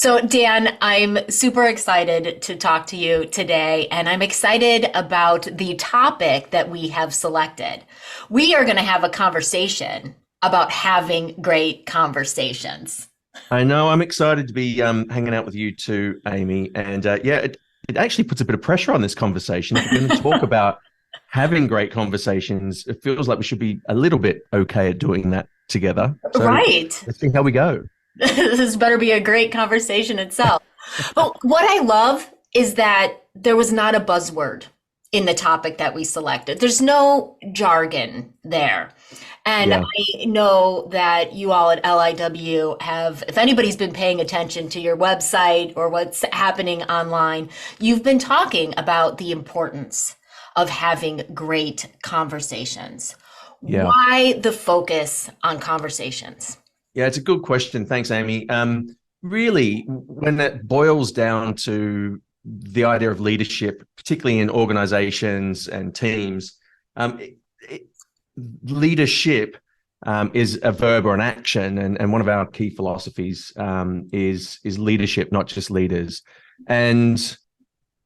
So, Dan, I'm super excited to talk to you today, and I'm excited about the topic that we have selected. We are going to have a conversation about having great conversations. I know I'm excited to be hanging out with you too, Amy. And it actually puts a bit of pressure on this conversation. If we're going to talk about having great conversations, it feels like we should be a little bit okay at doing that together. So Right. let's see how we go. This better be a great conversation itself. But what I love is that there was not a buzzword in the topic that we selected. There's no jargon there. And Yeah. I know that you all at LIW have, if anybody's been paying attention to your website or what's happening online, you've been talking about the importance of having great conversations. Yeah. Why the focus on conversations? Yeah. It's a good question. Thanks, Amy. Really, when it boils down to the idea of leadership, particularly in organizations and teams, um, it, it, leadership is a verb or an action, and one of our key philosophies is leadership, not just leaders. And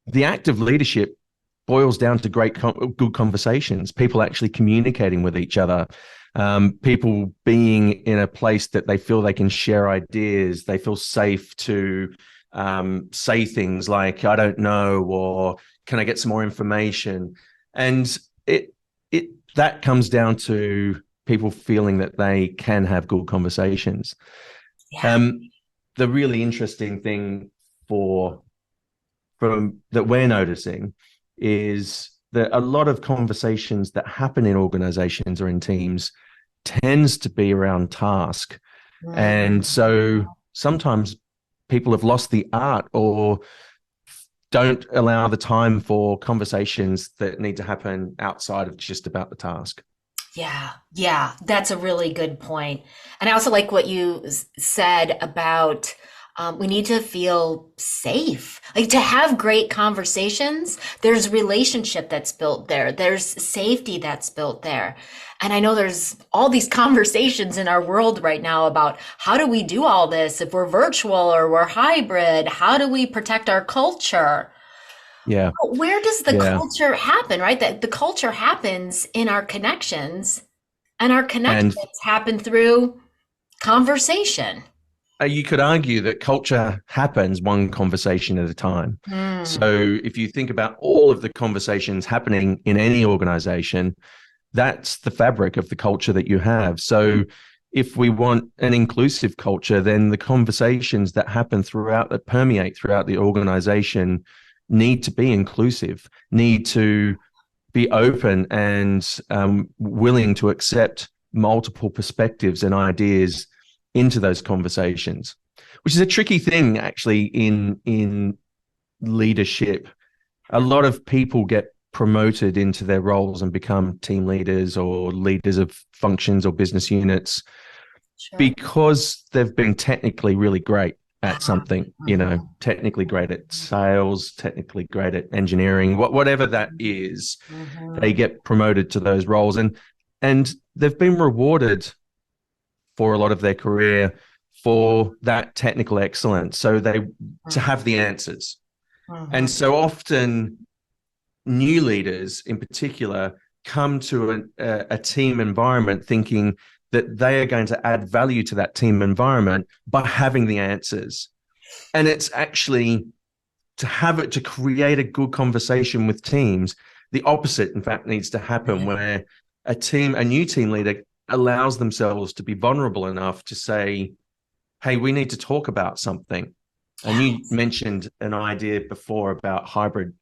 the act of leadership boils down to good conversations, people actually communicating with each other, people being in a place that they feel they can share ideas, they feel safe to say things like "I don't know" or "Can I get some more information?" And it that comes down to people feeling that they can have good conversations. Yeah. Um, the really interesting thing for from that we're noticing is that a lot of conversations that happen in organizations or in teams tends to be around task. And Mm. so sometimes people have lost the art or don't allow the time for conversations that need to happen outside of just about the task. Yeah, yeah, that's a really good point. And I also like what you said about we need to feel safe. Like to have great conversations, there's relationship that's built there, there's safety that's built there. And I know there's all these conversations in our world right now about how do we do all this if we're virtual or we're hybrid? How do we protect our culture? Yeah. Where does the Yeah. culture happen, right? That the culture happens in our connections, and our And connections happen through conversation. you could argue that culture happens one conversation at a time. Hmm. So if you think about all of the conversations happening in any organization, that's the fabric of the culture that you have. So if we want an inclusive culture, then the conversations that happen throughout, that permeate throughout the organization, need to be inclusive, need to be open and willing to accept multiple perspectives and ideas into those conversations, which is a tricky thing actually in leadership. A lot of people get promoted into their roles and become team leaders or leaders of functions or business units Sure. because they've been technically really great at Uh-huh. something, Mhm. technically great at sales, technically great at engineering, whatever that is, they Mhm. get promoted to those roles, and they've been rewarded for a lot of their career for that technical excellence. So they to Mhm. have the answers. And Mhm. so often new leaders in particular come to a team environment thinking that they are going to add value to that team environment by having the answers. And it's actually to have it to create a good conversation with teams. The opposite, in fact, needs to happen where a new team leader allows themselves to be vulnerable enough to say, hey, we need to talk about something. And Yeah. you mentioned an idea before about hybrid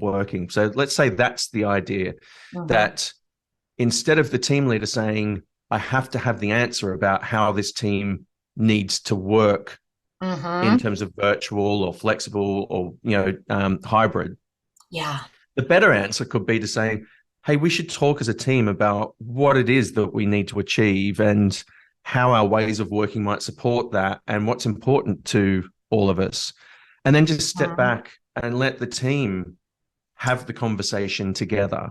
working. So let's say that's the idea Mhm. that instead of the team leader saying, I have to have the answer about how this team needs to work in Mhm. terms of virtual or flexible or hybrid, Yeah. the better answer could be to say, hey, we should talk as a team about what it is that we need to achieve and how our ways of working might support that and what's important to all of us. And then just step Mhm. back and let the team have the conversation together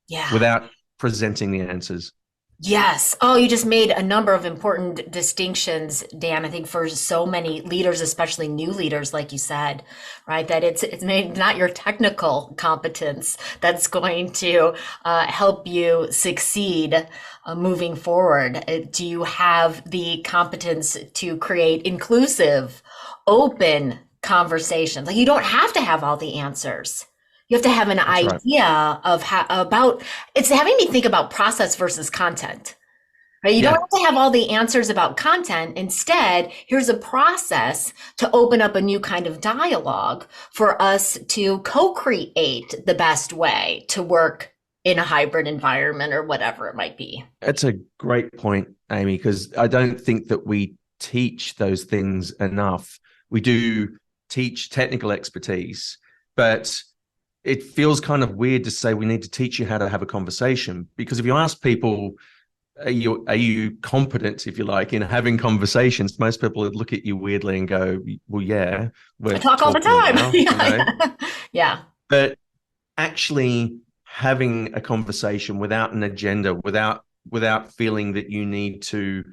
Yeah. without presenting the answers. Yes. Oh, you just made a number of important distinctions, Dan. I think for so many leaders, especially new leaders, like you said, right, that it's maybe not your technical competence that's going to help you succeed moving forward. Do you have the competence to create inclusive, open conversations? Like you don't have to have all the answers. You have to have an That's right. idea of how about it's having me think about process versus content. Right? You don't Yeah, have to have all the answers about content. Instead, here's a process to open up a new kind of dialogue for us to co-create the best way to work in a hybrid environment or whatever it might be. that's a great point, Amy, because I don't think that we teach those things enough. We do teach technical expertise, but it feels kind of weird to say we need to teach you how to have a conversation, because if you ask people, are you competent, if you like, in having conversations, most people would look at you weirdly and go, well, yeah, I we're talk all the talking time. now, Yeah. Yeah. but actually having a conversation without an agenda, without feeling that you need to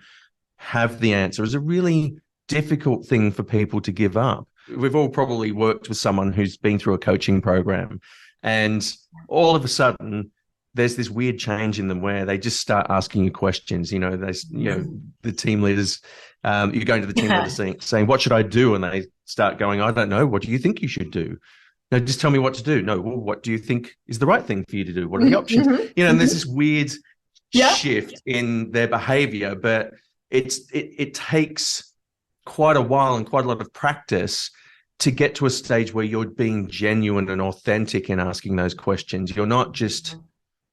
have the answer, is a really difficult thing for people to give up. We've all probably worked with someone who's been through a coaching program, and all of a sudden there's this weird change in them where they just start asking you questions. The team leaders, you're going to the team leader Yeah. saying, what should I do? And they start going, I don't know. What do you think you should do? No, just tell me what to do. No, well, what do you think is the right thing for you to do? What are the Mhm, options? mhm, And there's mhm. this weird Yeah. shift in their behavior, but it takes quite a while and quite a lot of practice to get to a stage where you're being genuine and authentic in asking those questions. You're not just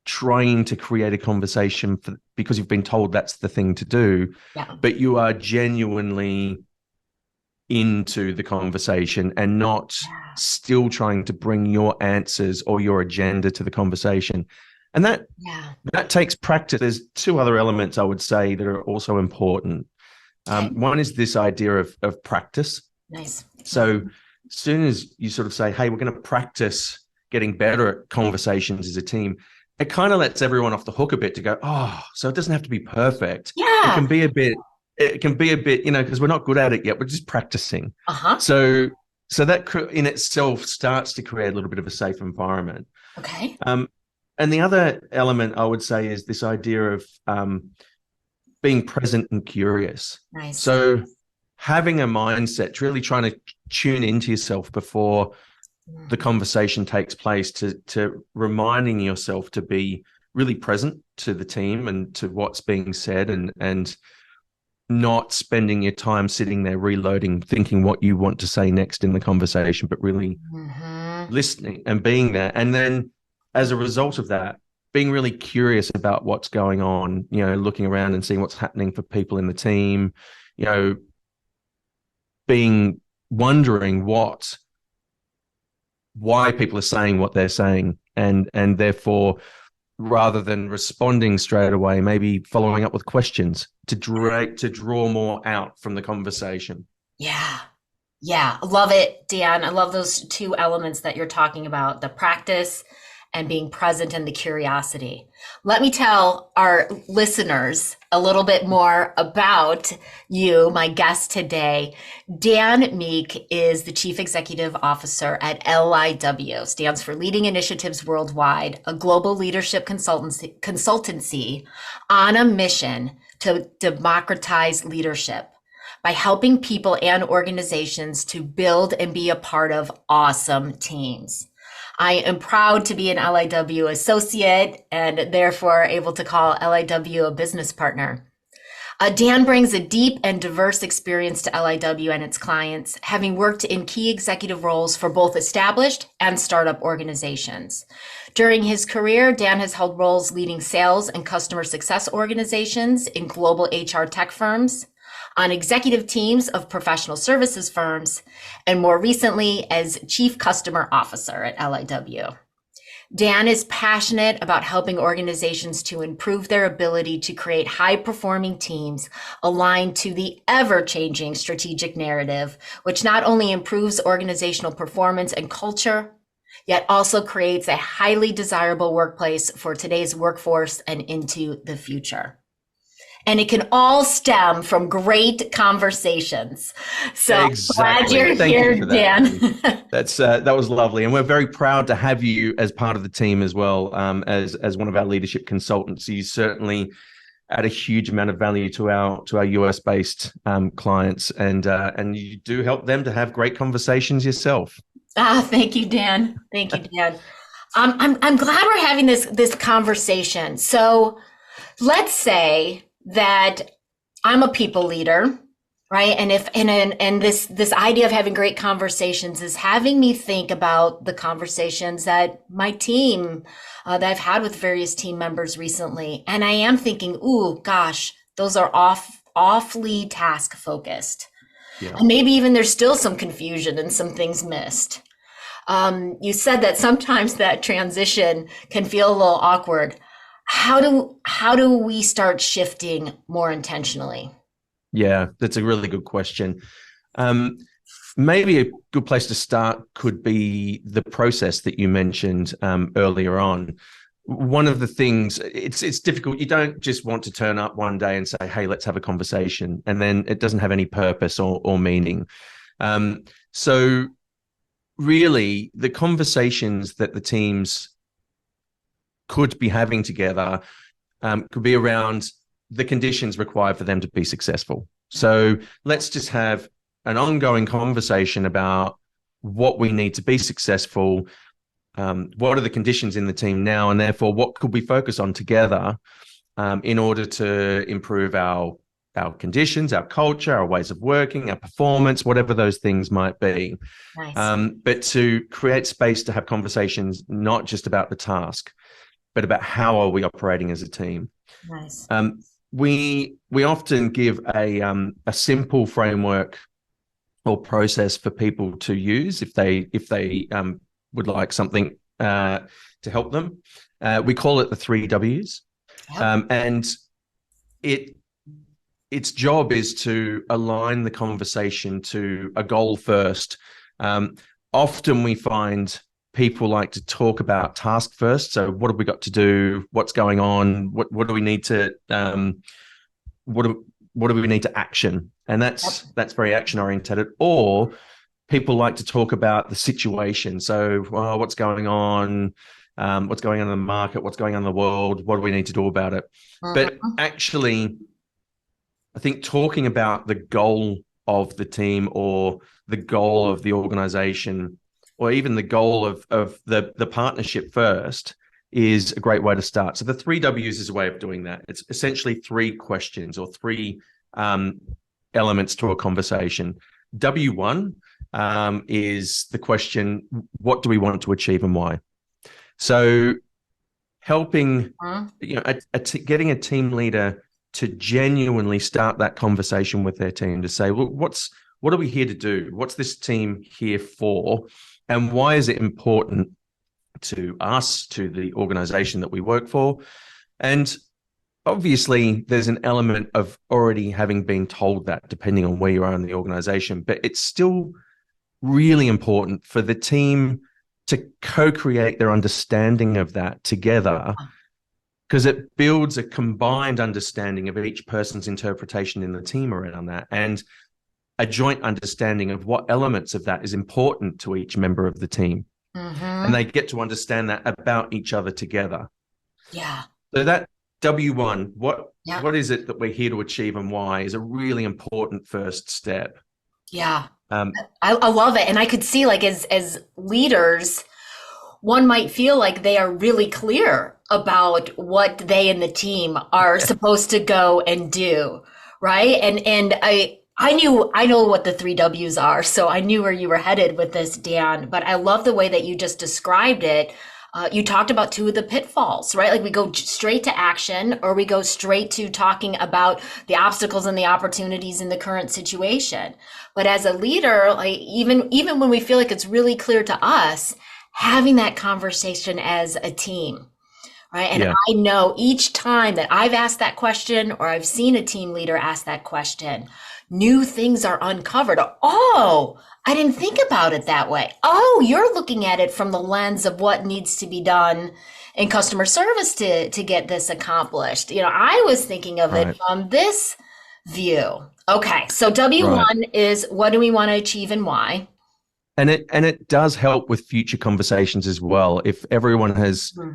trying to create a conversation because you've been told that's the thing to do, Yeah. but you are genuinely into the conversation and not Yeah. still trying to bring your answers or your agenda to the conversation. And Yeah. that takes practice. There's two other elements I would say that are also important. Okay. One is this idea of practice. Nice. So as soon as you sort of say, hey, we're going to practice getting better at conversations as a team, it kind of lets everyone off the hook a bit to go, oh, so it doesn't have to be perfect. It Yeah. can be a bit, it can be a bit, because we're not good at it yet. We're just practicing. Uh-huh. So, so that in itself starts to create a little bit of a safe environment. Okay. Um, and the other element I would say is this idea of being present and curious. Nice. So having a mindset, really trying to tune into yourself before the conversation takes place, to reminding yourself to be really present to the team and to what's being said, and not spending your time sitting there reloading, thinking what you want to say next in the conversation, but really Mm-hmm. listening and being there. And then as a result of that, being really curious about what's going on, looking around and seeing what's happening for people in the team, you know, being wondering why people are saying what they're saying, and therefore rather than responding straight away, maybe following up with questions to draw more out from the conversation. Yeah. Yeah. I love it, Dan. I love those two elements that you're talking about, the practice and being present and the curiosity. Let me tell our listeners a little bit more about you, my guest today. Dan Meek is the Chief Executive Officer at LIW, stands for Leading Initiatives Worldwide, a global leadership consultancy on a mission to democratize leadership by helping people and organizations to build and be a part of awesome teams. I am proud to be an LIW associate and therefore able to call LIW a business partner. Dan brings a deep and diverse experience to LIW and its clients, having worked in key executive roles for both established and startup organizations. During his career, Dan has held roles leading sales and customer success organizations in global HR tech firms, on executive teams of professional services firms, and more recently as Chief Customer Officer at LIW. Dan is passionate about helping organizations to improve their ability to create high performing teams aligned to the ever changing strategic narrative, which not only improves organizational performance and culture, yet also creates a highly desirable workplace for today's workforce and into the future. And it can all stem from great conversations. So glad Exactly. you're Thank you here, for that, Amy. Dan. That was lovely, and we're very proud to have you as part of the team as well, as one of our leadership consultancies. Certainly, add a huge amount of value to our US based clients, and you do help them to have great conversations yourself. Thank you, Dan. Thank you, Dan. I'm glad we're having this conversation. So let's say that I'm a people leader, right? And this idea of having great conversations is having me think about the conversations that my team that I've had with various team members recently, and I am thinking, ooh, gosh, those are awfully task focused, Yeah. and maybe even there's still some confusion and some things missed. You said that sometimes that transition can feel a little awkward. How do we start shifting more intentionally? Yeah, that's a really good question. Um, Maybe a good place to start could be the process that you mentioned earlier on. One of the things, it's difficult. You don't just want to turn up one day and say, "Hey, let's have a conversation," and then it doesn't have any purpose or meaning. So really, the conversations that the teams could be having together could be around the conditions required for them to be successful. So let's just have an ongoing conversation about what we need to be successful. What are the conditions in the team now, and therefore what could we focus on together in order to improve our conditions, our culture, our ways of working, our performance, whatever those things might be. Nice. But to create space to have conversations not just about the task, but about how are we operating as a team. Nice. We often give a simple framework or process for people to use if they would like something to help them. We call it the 3 Ws, Yep. and its job is to align the conversation to a goal first. Often we find people like to talk about task first. So what have we got to do? What's going on? What do we need to what do we need to action? And Yep. that's very action oriented. Or people like to talk about the situation. So what's going on? What's going on in the market? What's going on in the world? What do we need to do about it? But Mhm. actually, I think talking about the goal of the team or the goal of the organization or even the goal of the partnership first is a great way to start. So the 3 Ws is a way of doing that. It's essentially 3 questions or 3 elements to a conversation. W1 is the question, what do we want to achieve and why? So helping, Mhm. getting a team leader to genuinely start that conversation with their team to say, well, what are we here to do? What's this team here for? And why is it important to us, to the organization that we work for? And obviously, there's an element of already having been told that, depending on where you are in the organization, but it's still really important for the team to co-create their understanding of that together, because it builds a combined understanding of each person's interpretation in the team around that, and a joint understanding of what elements of that is important to each member of the team. And Mhm. they get to understand that about each other together. Yeah. So that W1, Yeah. what is it that we're here to achieve and why, is a really important first step. Yeah. Um, I love it. And I could see like as leaders, one might feel like they are really clear about what they and the team are supposed to go and do, right? And I know what the 3 Ws are, so I knew where you were headed with this, Dan. But I love the way that you just described it. You talked about two of the pitfalls, right? Like we go straight to action, or we go straight to talking about the obstacles and the opportunities in the current situation. But as a leader, like even when we feel like it's really clear to us, having that conversation as a team, right? And yeah, I know each time that I've asked that question or I've seen a team leader ask that question, new things are uncovered. Oh, I didn't think about it that way. Oh, you're looking at it from the lens of what needs to be done in customer service to get this accomplished. I was thinking of it Right. from this view. Okay, so Right. W1 is what do we want to achieve and why? And it does help with future conversations as well. If everyone has Hmm.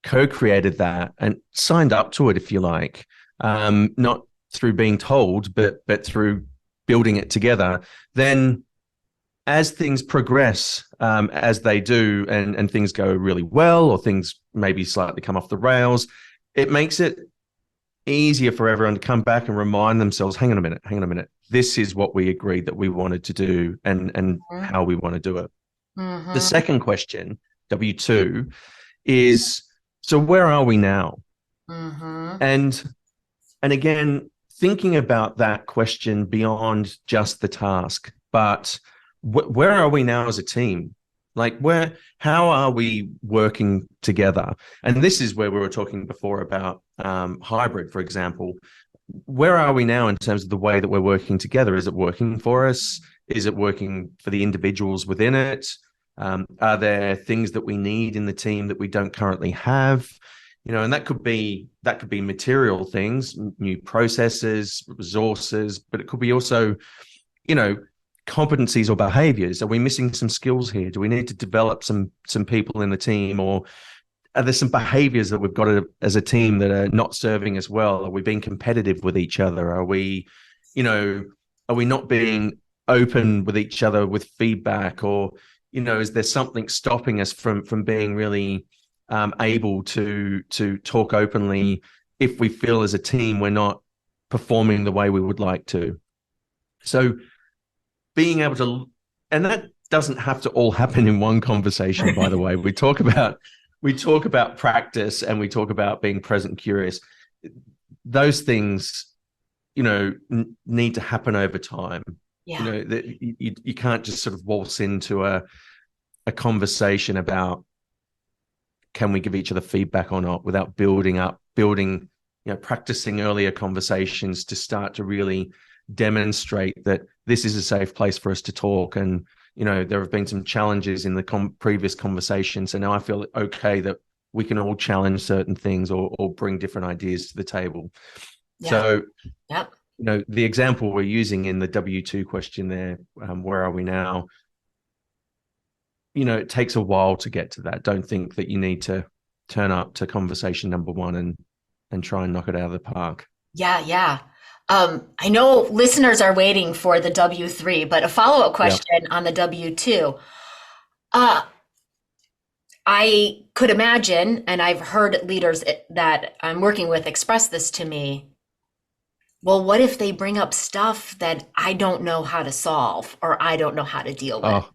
co-created that and signed up to it, if you like, not through being told, but through building it together, then as things progress, as they do, and things go really well, or things maybe slightly come off the rails, it makes it easier for everyone to come back and remind themselves, hang on a minute, this is what we agreed that we wanted to do, and how we want to do it. The Mm-hmm. second question, W2, is, so where are we now? Mm-hmm. And again, thinking about that question beyond just the task, but where are we now as a team? Like, how are we working together? And this is where we were talking before about hybrid, for example. Where are we now in terms of the way that we're working together? Is it working for us? Is it working for the individuals within it? Are there things that we need in the team that we don't currently have? And that could be material things, new processes, resources, but it could be also, you know, competencies or behaviors. Are we missing some skills here? Do we need to develop some people in the team, or are there some behaviors that we've got as a team that are not serving us well? Are we being competitive with each other? You know, are we not being open with each other with feedback, or is there something stopping us from being really able to talk openly if we feel as a team we're not performing the way we would like to? So being able to, and that doesn't have to all happen in one conversation, by the way. We talk about practice, and we talk about being present and curious. Those things, need to happen over time. Yeah. That you can't just sort of waltz into a conversation about, can we give each other feedback or not, without building, practicing earlier conversations to start to really demonstrate that this is a safe place for us to talk. And there have been some challenges in the previous conversation, so now I feel okay that we can all challenge certain things, or bring different ideas to the table. Yeah. So Yep. the example we're using in the W2 question there, where are we now? It takes a while to get to that. Don't think that you need to turn up to conversation number one and try and knock it out of the park. Yeah, yeah. I know listeners are waiting for the W3, but a follow-up Yeah. question on the W2. Uh, I could imagine, and I've heard leaders that I'm working with express this to me. Well, what if they bring up stuff that I don't know how to solve or I don't know how to deal with? Oh,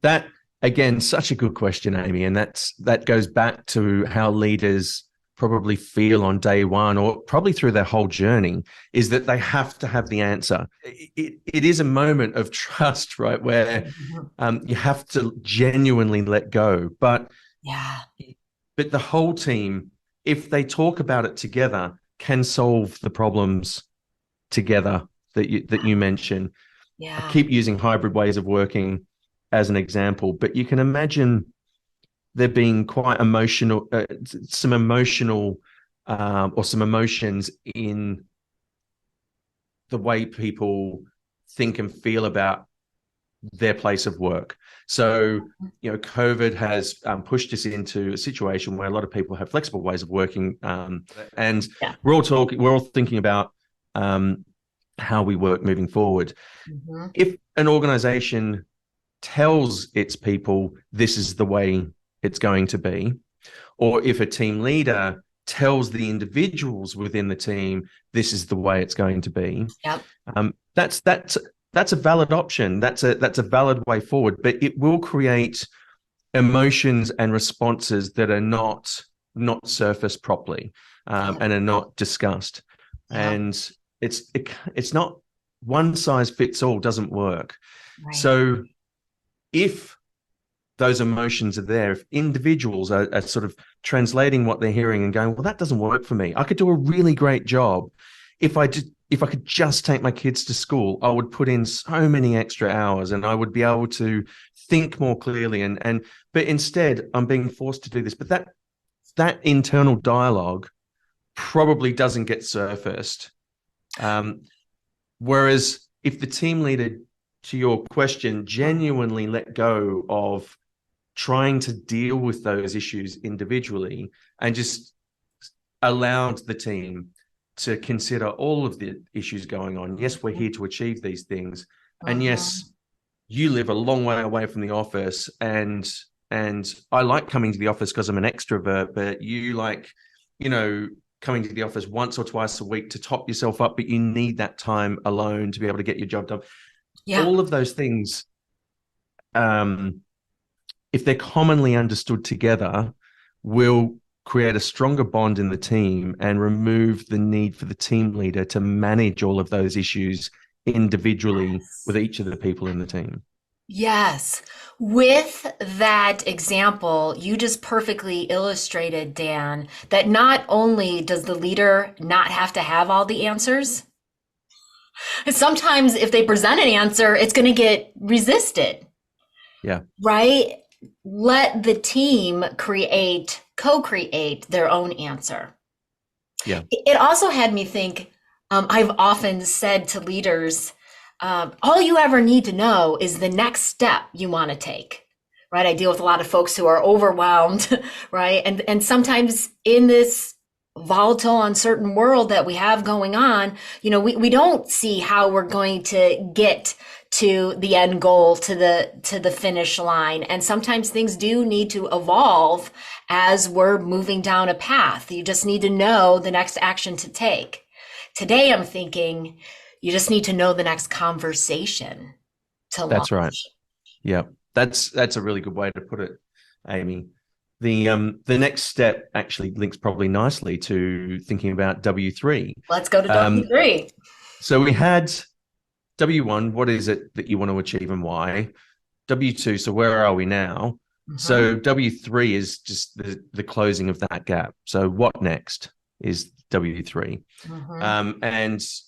that again, such a good question, Amy. And that goes back to how leaders probably feel on day one, or probably through their whole journey, is that they have to have the answer. It is a moment of trust, right? Where Mhm. you have to genuinely let go. Yeah, But the whole team, if they talk about it together, can solve the problems together that you mentioned. I yeah, keep using hybrid ways of working as an example, but you can imagine there being quite emotional, some emotional, or some emotions in the way people think and feel about their place of work. So, COVID has pushed us into a situation where a lot of people have flexible ways of working, and yeah. we're all thinking about how we work moving forward. Hmm. If an organization tells its people this is the way it's going to be, or if a team leader tells the individuals within the team this is the way it's going to be, Yep. that's a valid option. That's a valid way forward, but it will create emotions and responses that are not surfaced properly, Yep. and are not discussed. Yep. And it's not one size fits all. Doesn't work. Right. So if those emotions are there, if individuals are sort of translating what they're hearing and going, well, that doesn't work for me. I could do a really great job if I just if I could just take my kids to school, I would put in so many extra hours and I would be able to think more clearly. But instead, I'm being forced to do this. But that internal dialogue probably doesn't get surfaced. Whereas if the team leader, to your question, genuinely let go of trying to deal with those issues individually and just allowed the team to consider all of the issues going on. Yes, we're here to achieve these things. And yes, you live a long way away from the office, and I like coming to the office because I'm an extrovert, but you like, coming to the office once or twice a week to top yourself up, but you need that time alone to be able to get your job done. Yeah. All of those things, if they're commonly understood together, will create a stronger bond in the team and remove the need for the team leader to manage all of those issues individually with each of the people in the team. Yes. With that example, you just perfectly illustrated, Dan, that not only does the leader not have to have all the answers, sometimes if they present an answer, it's going to get resisted. Yeah. Right? Let the team co-create their own answer. Yeah. It also had me think, I've often said to leaders, all you ever need to know is the next step you want to take, right? I deal with a lot of folks who are overwhelmed, right? And sometimes in this volatile, uncertain world that we have going on, we don't see how we're going to get to the end goal, to the finish line. And sometimes things do need to evolve as we're moving down a path. You just need to know the next action to take. Today, I'm thinking you just need to know the next conversation to launch. That's right. Yeah, that's a really good way to put it, Amy. The next step actually links probably nicely to thinking about W3. Let's go to W3. So we had W1, what is it that you want to achieve and why? W2, so where are we now? Mm-hmm. So W3 is just the closing of that gap. So what next is W3. Mm-hmm.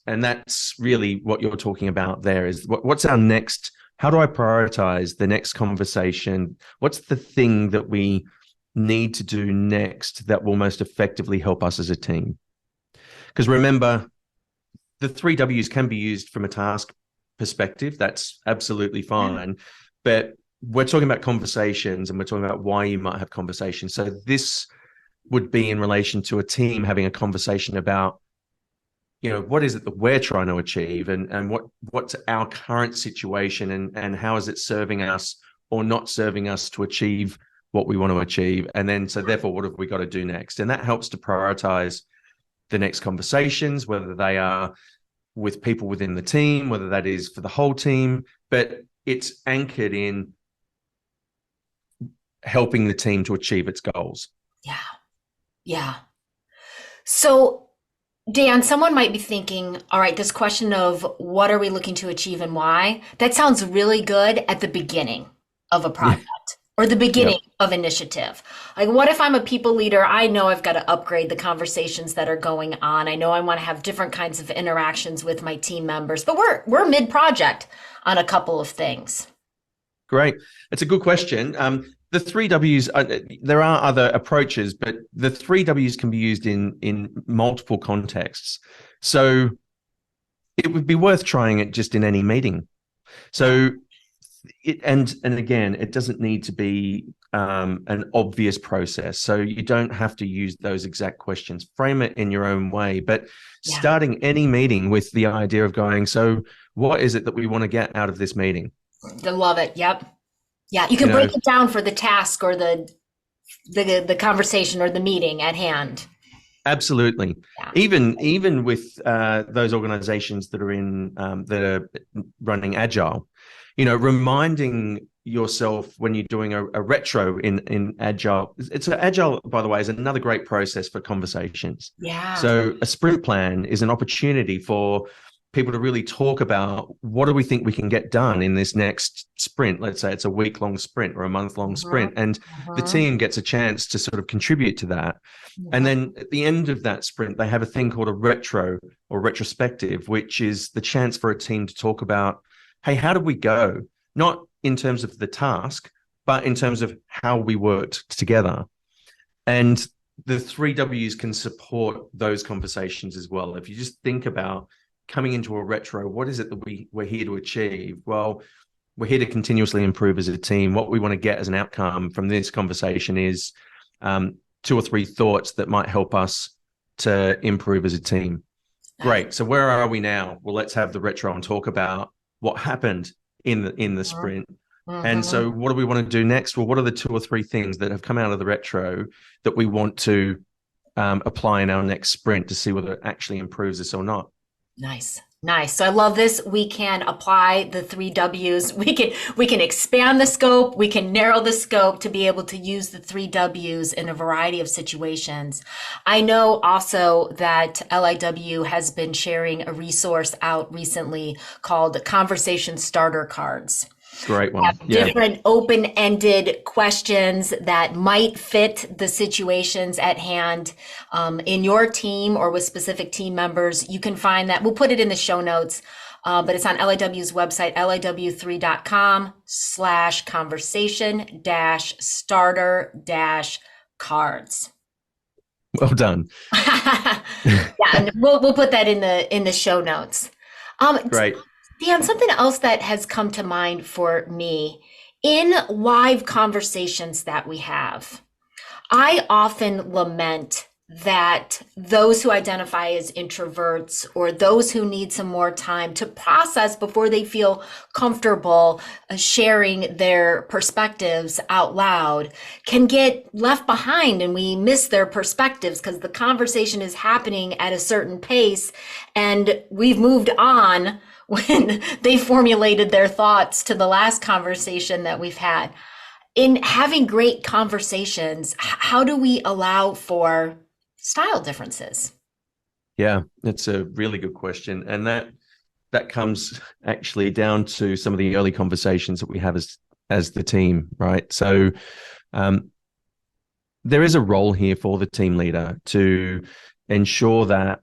And that's really what you're talking about there is what's our next, how do I prioritize the next conversation? What's the thing that we need to do next that will most effectively help us as a team? Because remember, the 3 W's can be used from a task perspective. That's absolutely fine. Yeah. But we're talking about conversations and we're talking about why you might have conversations. So this would be in relation to a team having a conversation about, what is it that we're trying to achieve and what's our current situation and how is it serving us or not serving us to achieve what we want to achieve. And then, so therefore, what have we got to do next? And that helps to prioritize the next conversations, whether they are with people within the team, whether that is for the whole team, but it's anchored in helping the team to achieve its goals. Yeah. Yeah. So, Dan, someone might be thinking, all right, this question of what are we looking to achieve and why, that sounds really good at the beginning of a project or the beginning of initiative. Like, what if I'm a people leader? I know I've got to upgrade the conversations that are going on. I know I want to have different kinds of interactions with my team members, but we're mid-project on a couple of things. Great. It's a good question. The 3 W's, there are other approaches, but the 3 W's can be used in multiple contexts. So it would be worth trying it just in any meeting. So and again, it doesn't need to be an obvious process. So you don't have to use those exact questions. Frame it in your own way, but starting any meeting with the idea of going, so what is it that we want to get out of this meeting? I love it. Yep. Yeah, you can break it down for the task or the conversation or the meeting at hand. Absolutely. Yeah. Even with those organizations that are running agile, reminding yourself when you're doing a retro in agile. Agile, by the way, is another great process for conversations. Yeah. So a sprint plan is an opportunity for people to really talk about what do we think we can get done in this next sprint. Let's say it's a week-long sprint or a month-long Mhm, sprint, and the mhm, team gets a chance to sort of contribute to that. And mhm. then at the end of that sprint, they have a thing called a retro or retrospective, which is the chance for a team to talk about, hey, how did we go? Not in terms of the task, but in terms of how we worked together. And the three W's can support those conversations as well. If you just think about coming into a retro, what is it that we're here to achieve? Well, we're here to continuously improve as a team. What we want to get as an outcome from this conversation is two or three thoughts that might help us to improve as a team. Nice. Great. So where are we now? Well, let's have the retro and talk about what happened in the Mhm, sprint. And mhm. so what do we want to do next? Well, what are the two or three things that have come out of the retro that we want to apply in our next sprint to see whether it actually improves us or not? Nice. Nice. So I love this. We can apply the three W's. We can expand the scope. We can narrow the scope to be able to use the three W's in a variety of situations. I know also that LIW has been sharing a resource out recently called Conversation Starter Cards. Great Have one. Yeah. different open-ended questions that might fit the situations at hand in your team or with specific team members. You can find that. We'll put it in the show notes, but it's on LIW's website, liw3.com/conversation dash starter dash cards. Well done. Yeah, and we'll put that in the show notes. Um, Great. Dan, something else that has come to mind for me in live conversations that we have, I often lament that those who identify as introverts or those who need some more time to process before they feel comfortable sharing their perspectives out loud can get left behind and we miss their perspectives because the conversation is happening at a certain pace and we've moved on when they formulated their thoughts to the last conversation that we've had. In having great conversations, how do we allow for style differences? Yeah, that's a really good question. And that comes actually down to some of the early conversations that we have as the team, right? So um, there is a role here for the team leader to ensure that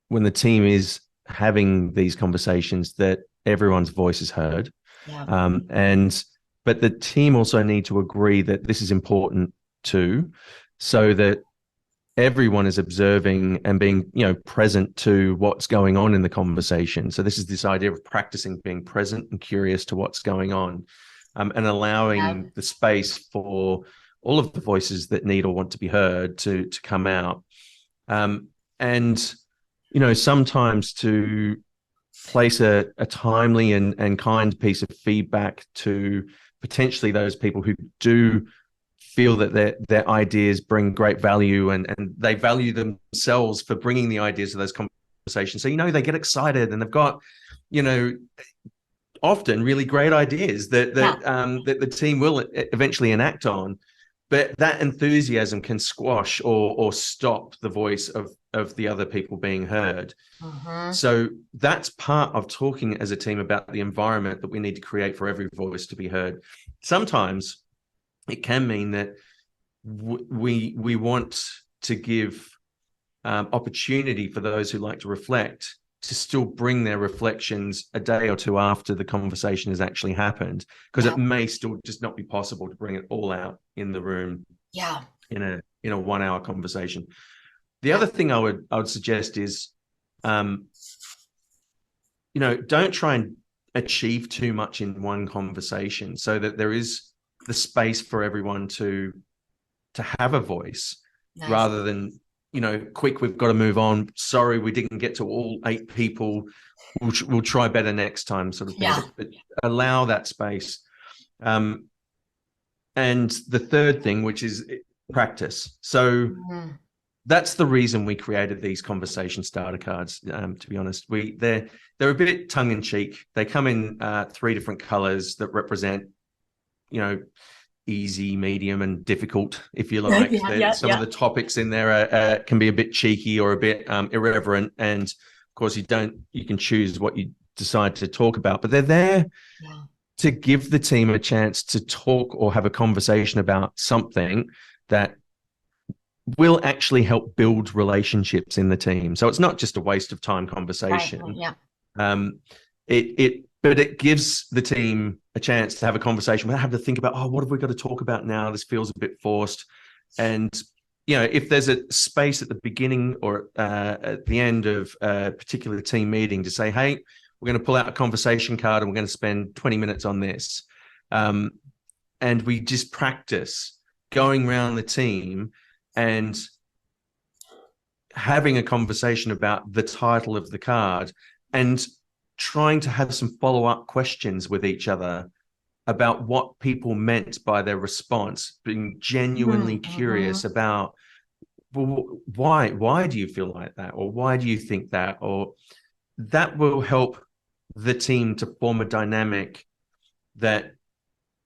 when the team is having these conversations, that everyone's voice is heard. Yeah. And but the team also need to agree that this is important too, so that everyone is observing and being, present to what's going on in the conversation. So this idea of practicing being present and curious to what's going on, and Yeah. allowing the space for all of the voices that need or want to be heard to come out. And sometimes to place a timely and kind piece of feedback to potentially those people who do feel that their ideas bring great value and they value themselves for bringing the ideas to those conversations. So, they get excited and they've got, often really great ideas Yeah. that the team will eventually enact on. But that enthusiasm can squash or stop the voice of the other people being heard. Mhm. So that's part of talking as a team about the environment that we need to create for every voice to be heard. Sometimes it can mean that we want to give opportunity for those who like to reflect to still bring their reflections a day or two after the conversation has actually happened, because Yeah. it may still just not be possible to bring it all out in the room Yeah. in a 1 hour conversation. The Yeah. other thing I would suggest is, don't try and achieve too much in one conversation, so that there is the space for everyone to have a voice, Nice. rather than, quick, we've got to move on. Sorry, we didn't get to all 8 people. We'll try better next time, sort of thing. Yeah. But allow that space. And the third thing, which is practice. So Mhm. that's the reason we created these conversation starter cards. To be honest, they're a bit tongue in cheek. They come in 3 different colors that represent, easy, medium, and difficult, if you like. Yeah. Yeah. Some of Yeah. the topics in there can be a bit cheeky or a bit irreverent, and Of course, you can choose what you decide to talk about, but they're there Yeah. to give the team a chance to talk or have a conversation about something that will actually help build relationships in the team. So it's not just a waste of time Right. conversation. Yeah. Um, but it gives the team a chance to have a conversation without having to think about, oh, what have we got to talk about now? This feels a bit forced. And if there's a space at the beginning or at the end of a particular team meeting to say, hey, we're going to pull out a conversation card and we're going to spend 20 minutes on this. And we just practice going around the team and having a conversation about the title of the card and trying to have some follow-up questions with each other about what people meant by their response, being genuinely Mm-hmm. curious about, well, why do you feel like that, or why do you think that, or that will help the team to form a dynamic that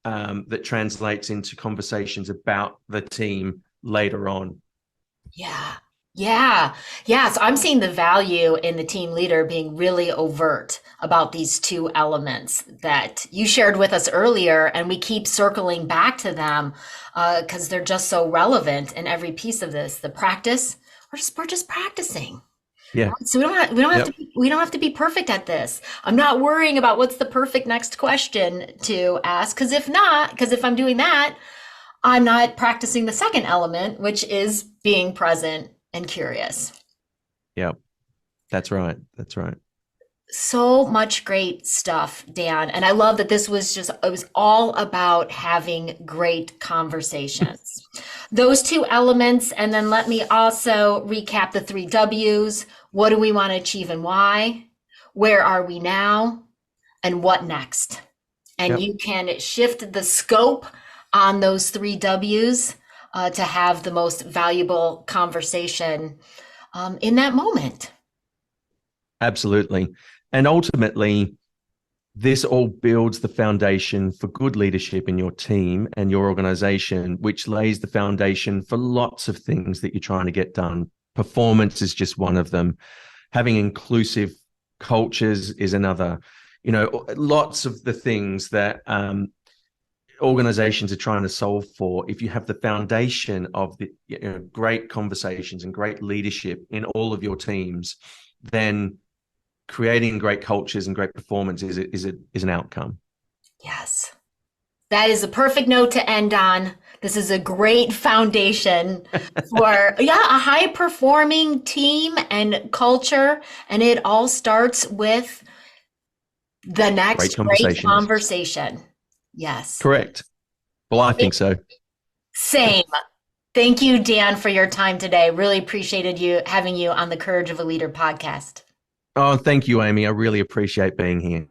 that translates into conversations about the team later on. Yeah. Yeah. Yeah. So I'm seeing the value in the team leader being really overt about these two elements that you shared with us earlier. And we keep circling back to them because they're just so relevant in every piece of this. The practice, we're just practicing. Yeah. Right? So Yep. we don't have to be perfect at this. I'm not worrying about what's the perfect next question to ask because if I'm doing that, I'm not practicing the second element, which is being present and curious. Yep. That's right. That's right. So much great stuff, Dan. And I love that it was all about having great conversations. Those two elements. And then let me also recap the three W's. What do we want to achieve and why? Where are we now? And what next? And Yep. you can shift the scope on those three W's to have the most valuable conversation in that moment. Absolutely. And ultimately, this all builds the foundation for good leadership in your team and your organization, which lays the foundation for lots of things that you're trying to get done. Performance is just one of them. Having inclusive cultures is another. Lots of the things that organizations are trying to solve for. If you have the foundation of the great conversations and great leadership in all of your teams, then creating great cultures and great performance is an outcome. Yes. That is a perfect note to end on. This is a great foundation for, yeah, a high performing team and culture. And it all starts with the Great next great conversations. conversation. Yes. Correct. Well, I think so. Same. Thank you, Dan, for your time today. Really appreciated you having you on the Courage of a Leader podcast. Oh, thank you, Amy. I really appreciate being here.